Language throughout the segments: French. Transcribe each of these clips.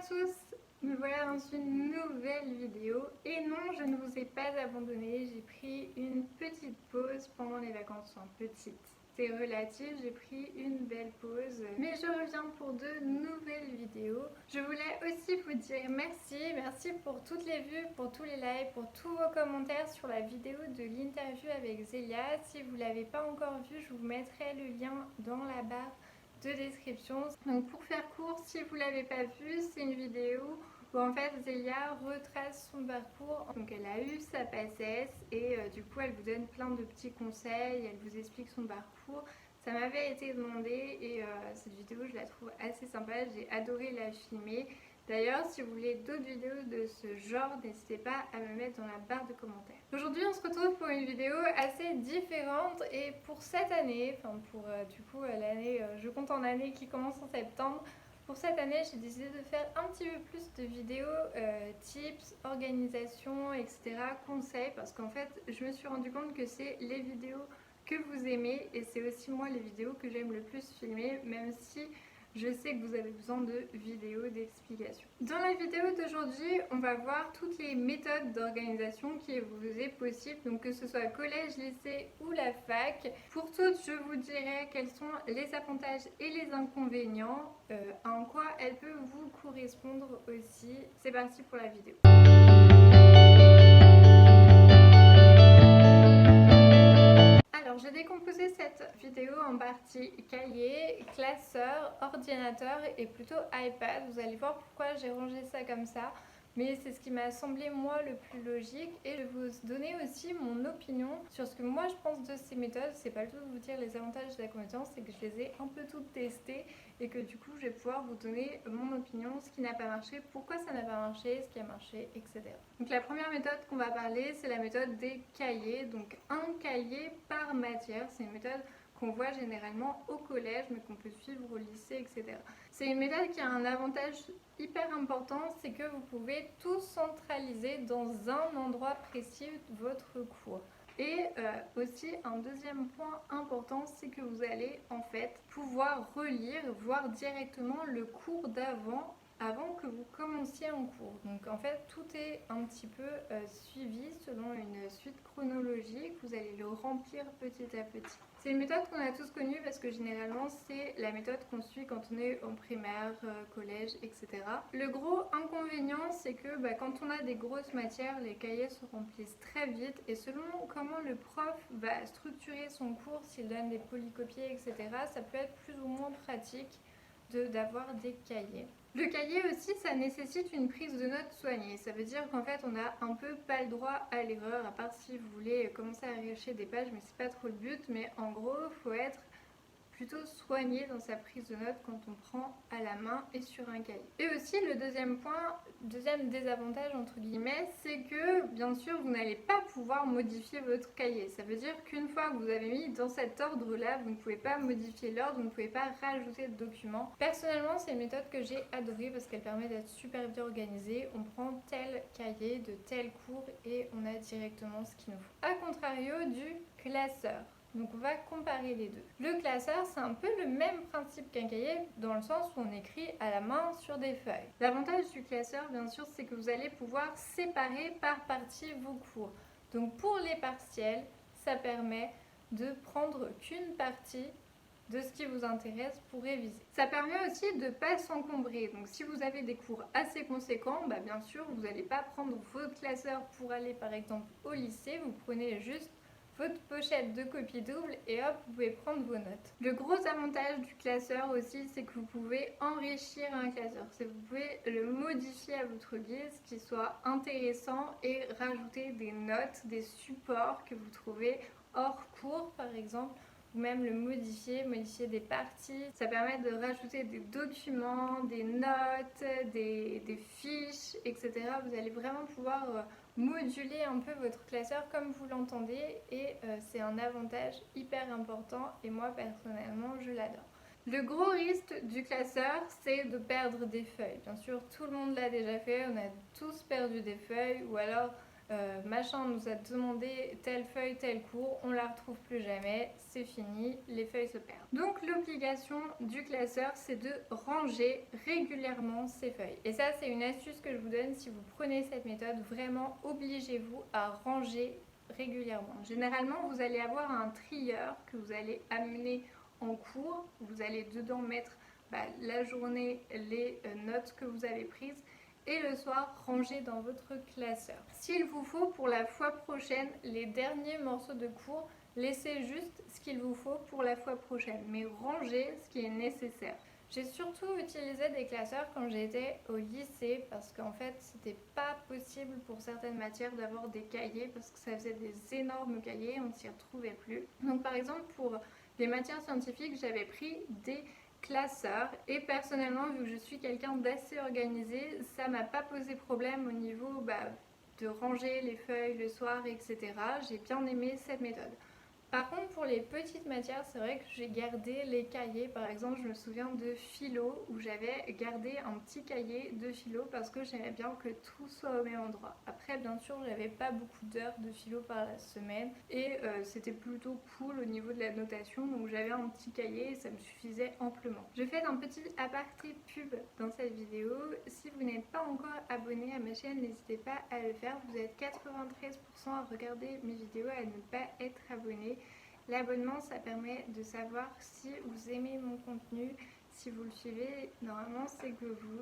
tous, me voilà dans une nouvelle vidéo et non, je ne vous ai pas abandonné, j'ai pris une petite pause pendant les vacances, enfin petite, c'est relatif, j'ai pris une belle pause, mais je reviens pour de nouvelles vidéos. Je voulais aussi vous dire merci pour toutes les vues, pour tous les likes, pour tous vos commentaires sur la vidéo de l'interview avec Zélia. Si vous ne l'avez pas encore vue, je vous mettrai le lien dans la barre de description. Donc pour faire court, si vous l'avez pas vu, c'est une vidéo où en fait Zélia retrace son parcours. Donc elle a eu sa PACES et du coup elle vous donne plein de petits conseils, elle vous explique son parcours. Ça m'avait été demandé et cette vidéo je la trouve assez sympa, j'ai adoré la filmer. D'ailleurs, si vous voulez d'autres vidéos de ce genre, n'hésitez pas à me mettre dans la barre de commentaires. Aujourd'hui, on se retrouve pour une vidéo assez différente et pour cette année, enfin pour du coup l'année, je compte en année qui commence en septembre. Pour cette année, j'ai décidé de faire un petit peu plus de vidéos tips, organisation, etc., conseils, parce qu'en fait, je me suis rendu compte que c'est les vidéos que vous aimez et c'est aussi moi les vidéos que j'aime le plus filmer, même si je sais que vous avez besoin de vidéos d'explication. Dans la vidéo d'aujourd'hui, on va voir toutes les méthodes d'organisation qui vous est possible, donc que ce soit collège, lycée ou la fac. Pour toutes, je vous dirai quels sont les avantages et les inconvénients, en quoi elles peuvent vous correspondre aussi. C'est parti pour la vidéo. Alors, j'ai décomposé cette vidéo en partie cahier, classeur, ordinateur et plutôt iPad. Vous allez voir pourquoi j'ai rangé ça comme ça. Mais c'est ce qui m'a semblé moi le plus logique et je vais vous donner aussi mon opinion sur ce que moi je pense de ces méthodes. C'est pas le tout de vous dire les avantages et les inconvénients, c'est que je les ai un peu toutes testées et que du coup je vais pouvoir vous donner mon opinion, ce qui n'a pas marché, pourquoi ça n'a pas marché, ce qui a marché, etc. Donc la première méthode qu'on va parler, c'est la méthode des cahiers. Donc un cahier par matière, c'est une méthode qu'on voit généralement au collège mais qu'on peut suivre au lycée, etc. C'est une méthode qui a un avantage hyper important, c'est que vous pouvez tout centraliser dans un endroit précis de votre cours. Et aussi un deuxième point important, c'est que vous allez en fait pouvoir relire, voir directement le cours d'avant avant que vous commenciez un cours. Donc en fait tout est un petit peu suivi selon une suite chronologique, vous allez le remplir petit à petit. C'est une méthode qu'on a tous connue parce que généralement c'est la méthode qu'on suit quand on est en primaire, collège, etc. Le gros inconvénient c'est que quand on a des grosses matières, les cahiers se remplissent très vite et selon comment le prof va structurer son cours, s'il donne des polycopiés, etc., ça peut être plus ou moins pratique d'avoir des cahiers. Le cahier aussi, ça nécessite une prise de notes soignée. Ça veut dire qu'en fait, on n'a un peu pas le droit à l'erreur, à part si vous voulez commencer à arracher des pages, mais c'est pas trop le but. Mais en gros, il faut être plutôt soigné dans sa prise de notes quand on prend à la main et sur un cahier. Et aussi le deuxième point, deuxième désavantage entre guillemets, c'est que bien sûr vous n'allez pas pouvoir modifier votre cahier. Ça veut dire qu'une fois que vous avez mis dans cet ordre là, vous ne pouvez pas modifier l'ordre, vous ne pouvez pas rajouter de documents. Personnellement c'est une méthode que j'ai adorée parce qu'elle permet d'être super bien organisée. On prend tel cahier de tel cours et on a directement ce qu'il nous faut. A contrario du classeur. Donc on va comparer les deux. Le classeur, c'est un peu le même principe qu'un cahier dans le sens où on écrit à la main sur des feuilles. L'avantage du classeur, bien sûr, c'est que vous allez pouvoir séparer par partie vos cours. Donc pour les partiels, ça permet de prendre qu'une partie de ce qui vous intéresse pour réviser. Ça permet aussi de ne pas s'encombrer. Donc si vous avez des cours assez conséquents, bien sûr, vous n'allez pas prendre votre classeur pour aller par exemple au lycée, vous prenez juste votre pochette de copie double et hop, vous pouvez prendre vos notes. Le gros avantage du classeur aussi, c'est que vous pouvez enrichir un classeur. C'est que vous pouvez le modifier à votre guise, qu'il soit intéressant et rajouter des notes, des supports que vous trouvez hors cours par exemple, ou même le modifier des parties. Ça permet de rajouter des documents, des notes, des fiches, etc. Vous allez vraiment pouvoir moduler un peu votre classeur comme vous l'entendez et c'est un avantage hyper important et moi personnellement je l'adore. Le gros risque du classeur, c'est de perdre des feuilles. Bien sûr, tout le monde l'a déjà fait, on a tous perdu des feuilles ou alors machin nous a demandé telle feuille, tel cours, on la retrouve plus jamais, c'est fini, les feuilles se perdent. Donc l'obligation du classeur, c'est de ranger régulièrement ces feuilles. Et ça, c'est une astuce que je vous donne si vous prenez cette méthode. Vraiment, obligez-vous à ranger régulièrement. Généralement, vous allez avoir un trieur que vous allez amener en cours. Vous allez dedans mettre la journée, les notes que vous avez prises, et le soir, ranger dans votre classeur. S'il vous faut pour la fois prochaine les derniers morceaux de cours, laissez juste ce qu'il vous faut pour la fois prochaine, mais rangez ce qui est nécessaire. J'ai surtout utilisé des classeurs quand j'étais au lycée parce qu'en fait c'était pas possible pour certaines matières d'avoir des cahiers parce que ça faisait des énormes cahiers, on ne s'y retrouvait plus. Donc par exemple pour les matières scientifiques, j'avais pris des classeur, et personnellement, vu que je suis quelqu'un d'assez organisé, ça m'a pas posé problème au niveau de ranger les feuilles le soir, etc. J'ai bien aimé cette méthode. Par contre, pour les petites matières, c'est vrai que j'ai gardé les cahiers. Par exemple, je me souviens de philo où j'avais gardé un petit cahier de philo parce que j'aimais bien que tout soit au même endroit. Après, bien sûr, j'avais pas beaucoup d'heures de philo par la semaine et c'était plutôt cool au niveau de la notation. Donc j'avais un petit cahier et ça me suffisait amplement. Je fais un petit aparté pub dans cette vidéo. Si vous n'êtes pas encore abonné à ma chaîne, n'hésitez pas à le faire. Vous êtes 93% à regarder mes vidéos, à ne pas être abonné. L'abonnement, ça permet de savoir si vous aimez mon contenu, si vous le suivez. Normalement, c'est que vous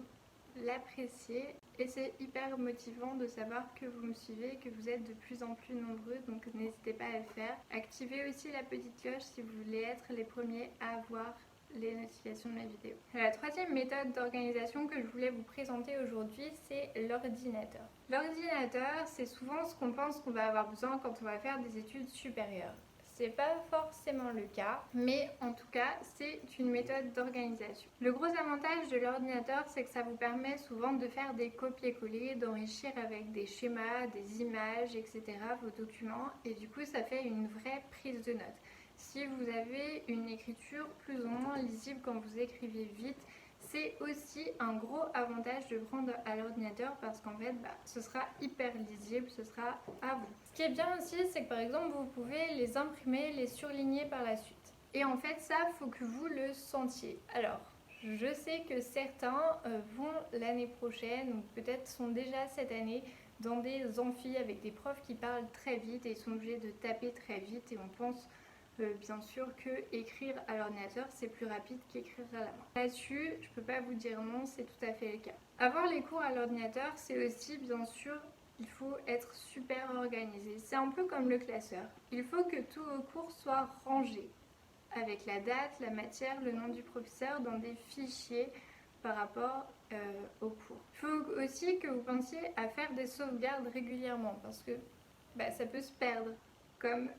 l'appréciez et c'est hyper motivant de savoir que vous me suivez, que vous êtes de plus en plus nombreux, donc n'hésitez pas à le faire. Activez aussi la petite cloche si vous voulez être les premiers à avoir les notifications de ma vidéo. La troisième méthode d'organisation que je voulais vous présenter aujourd'hui, c'est l'ordinateur. L'ordinateur, c'est souvent ce qu'on pense qu'on va avoir besoin quand on va faire des études supérieures. C'est pas forcément le cas, mais en tout cas, c'est une méthode d'organisation. Le gros avantage de l'ordinateur, c'est que ça vous permet souvent de faire des copier-coller, d'enrichir avec des schémas, des images, etc. vos documents, et du coup, ça fait une vraie prise de notes. Si vous avez une écriture plus ou moins lisible quand vous écrivez vite, c'est aussi un gros avantage de prendre à l'ordinateur parce qu'en fait, ce sera hyper lisible, ce sera à vous. Ce qui est bien aussi, c'est que par exemple, vous pouvez les imprimer, les surligner par la suite. Et en fait, ça, faut que vous le sentiez. Alors, je sais que certains vont l'année prochaine, ou peut-être sont déjà cette année, dans des amphis avec des profs qui parlent très vite et sont obligés de taper très vite, et on pense bien sûr que écrire à l'ordinateur c'est plus rapide qu'écrire à la main. Là-dessus, je peux pas vous dire non, c'est tout à fait le cas. Avoir les cours à l'ordinateur, c'est aussi bien sûr, il faut être super organisé. C'est un peu comme le classeur. Il faut que tous vos cours soient rangés avec la date, la matière, le nom du professeur dans des fichiers par rapport au cours. Il faut aussi que vous pensiez à faire des sauvegardes régulièrement parce que ça peut se perdre comme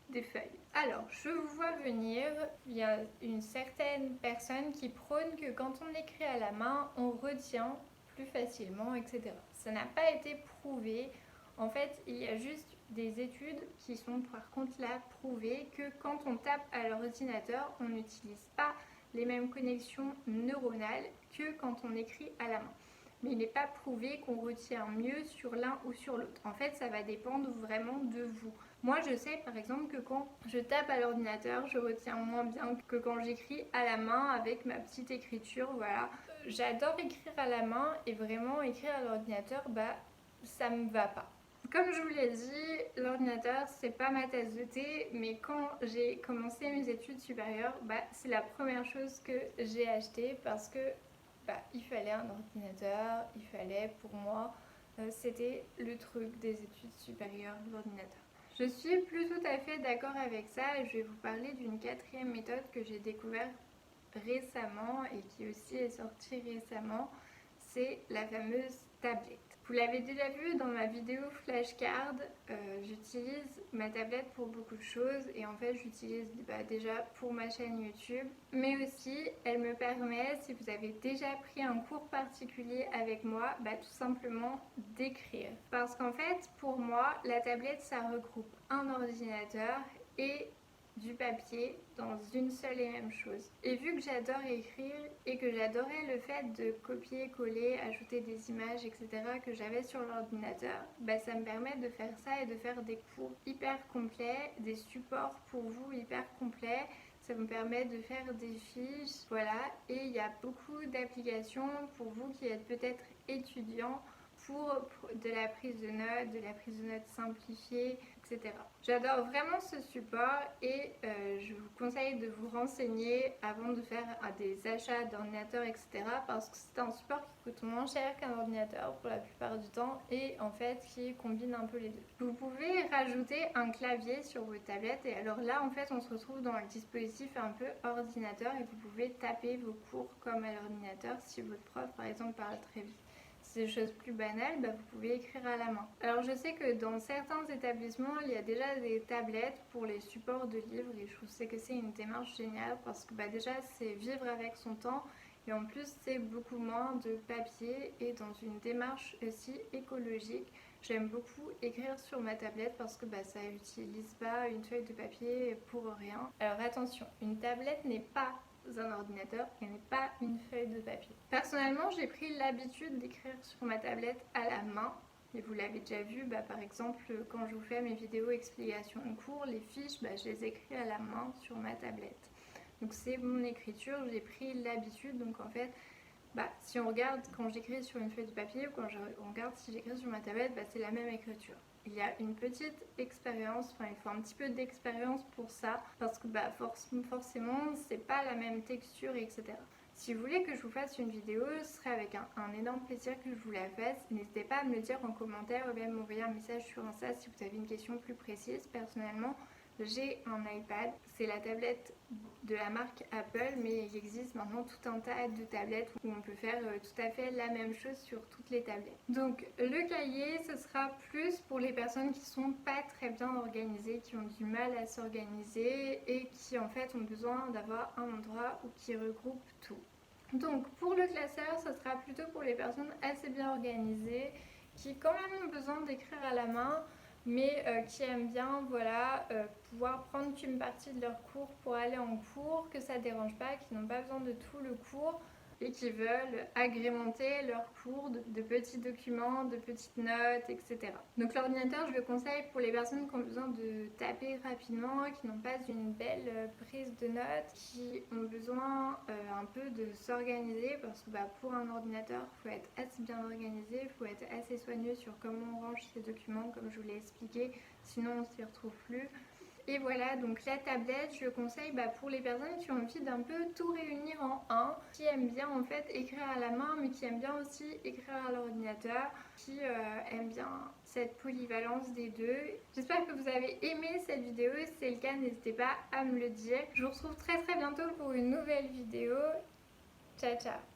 des feuilles. Alors, je vous vois venir, il y a une certaine personne qui prône que quand on écrit à la main, on retient plus facilement, etc. Ça n'a pas été prouvé. En fait, il y a juste des études qui sont par contre là prouvées que quand on tape à l'ordinateur, on n'utilise pas les mêmes connexions neuronales que quand on écrit à la main. Mais il n'est pas prouvé qu'on retient mieux sur l'un ou sur l'autre. En fait, ça va dépendre vraiment de vous. Moi, je sais par exemple que quand je tape à l'ordinateur, je retiens moins bien que quand j'écris à la main avec ma petite écriture. Voilà. J'adore écrire à la main et vraiment écrire à l'ordinateur, ça me va pas. Comme je vous l'ai dit, l'ordinateur c'est pas ma tasse de thé, mais quand j'ai commencé mes études supérieures, c'est la première chose que j'ai acheté parce que il fallait un ordinateur, il fallait pour moi, c'était le truc des études supérieures, l'ordinateur. Je suis plus tout à fait d'accord avec ça et je vais vous parler d'une quatrième méthode que j'ai découverte récemment et qui aussi est sortie récemment, c'est la fameuse tablette. Vous l'avez déjà vu dans ma vidéo flashcard, j'utilise ma tablette pour beaucoup de choses et en fait j'utilise déjà pour ma chaîne YouTube, mais aussi elle me permet, si vous avez déjà pris un cours particulier avec moi, tout simplement d'écrire. Parce qu'en fait pour moi la tablette ça regroupe un ordinateur et du papier dans une seule et même chose. Et vu que j'adore écrire et que j'adorais le fait de copier-coller, ajouter des images, etc. que j'avais sur l'ordinateur, bah ça me permet de faire ça et de faire des cours hyper complets, des supports pour vous hyper complets. Ça me permet de faire des fiches, voilà. Et il y a beaucoup d'applications pour vous qui êtes peut-être étudiants pour de la prise de notes simplifiée, etc. J'adore vraiment ce support et je vous conseille de vous renseigner avant de faire des achats d'ordinateurs, etc. parce que c'est un support qui coûte moins cher qu'un ordinateur pour la plupart du temps et en fait qui combine un peu les deux. Vous pouvez rajouter un clavier sur vos tablettes et alors là en fait on se retrouve dans un dispositif un peu ordinateur et vous pouvez taper vos cours comme à l'ordinateur si votre prof par exemple parle très vite. Des choses plus banales, bah, vous pouvez écrire à la main. Alors je sais que dans certains établissements, il y a déjà des tablettes pour les supports de livres et je trouve que c'est une démarche géniale parce que bah, déjà c'est vivre avec son temps et en plus c'est beaucoup moins de papier et dans une démarche aussi écologique. J'aime beaucoup écrire sur ma tablette parce que bah, ça n'utilise pas une feuille de papier pour rien. Alors attention, une tablette n'est pas un ordinateur et n'est pas une feuille de papier. Personnellement, j'ai pris l'habitude d'écrire sur ma tablette à la main. Et vous l'avez déjà vu, bah, par exemple, quand je vous fais mes vidéos explications de cours, les fiches, bah, je les écris à la main sur ma tablette. Donc c'est mon écriture, j'ai pris l'habitude. Donc en fait, bah, si on regarde quand j'écris sur une feuille de papier ou quand on regarde si j'écris sur ma tablette, bah, c'est la même écriture. Il y a une petite expérience, enfin il faut un petit peu d'expérience pour ça parce que bah, forcément c'est pas la même texture etc. Si vous voulez que je vous fasse une vidéo, ce serait avec un énorme plaisir que je vous la fasse. N'hésitez pas à me le dire en commentaire ou même m'envoyer un message sur Insta si vous avez une question plus précise. Personnellement, j'ai un iPad, c'est la tablette de la marque Apple, mais il existe maintenant tout un tas de tablettes où on peut faire tout à fait la même chose sur toutes les tablettes. Donc le cahier, ce sera plus pour les personnes qui sont pas très bien organisées, qui ont du mal à s'organiser et qui en fait ont besoin d'avoir un endroit où qui regroupe tout. Donc pour le classeur, ce sera plutôt pour les personnes assez bien organisées, qui quand même ont besoin d'écrire à la main, mais qui aiment bien voilà, pouvoir prendre qu'une partie de leur cours pour aller en cours, que ça ne dérange pas, qui n'ont pas besoin de tout le cours et qui veulent agrémenter leur cours de petits documents, de petites notes, etc. Donc l'ordinateur, je le conseille pour les personnes qui ont besoin de taper rapidement, qui n'ont pas une belle prise de notes, qui ont besoin un peu de s'organiser parce que bah, pour un ordinateur, il faut être assez bien organisé, il faut être assez soigneux sur comment on range ses documents, comme je vous l'ai expliqué, sinon on ne s'y retrouve plus. Et voilà, donc la tablette, je le conseille bah, pour les personnes qui ont envie d'un peu tout réunir en un, qui aiment bien en fait écrire à la main, mais qui aiment bien aussi écrire à l'ordinateur, qui aiment bien cette polyvalence des deux. J'espère que vous avez aimé cette vidéo, si c'est le cas, n'hésitez pas à me le dire. Je vous retrouve très bientôt pour une nouvelle vidéo. Ciao ciao.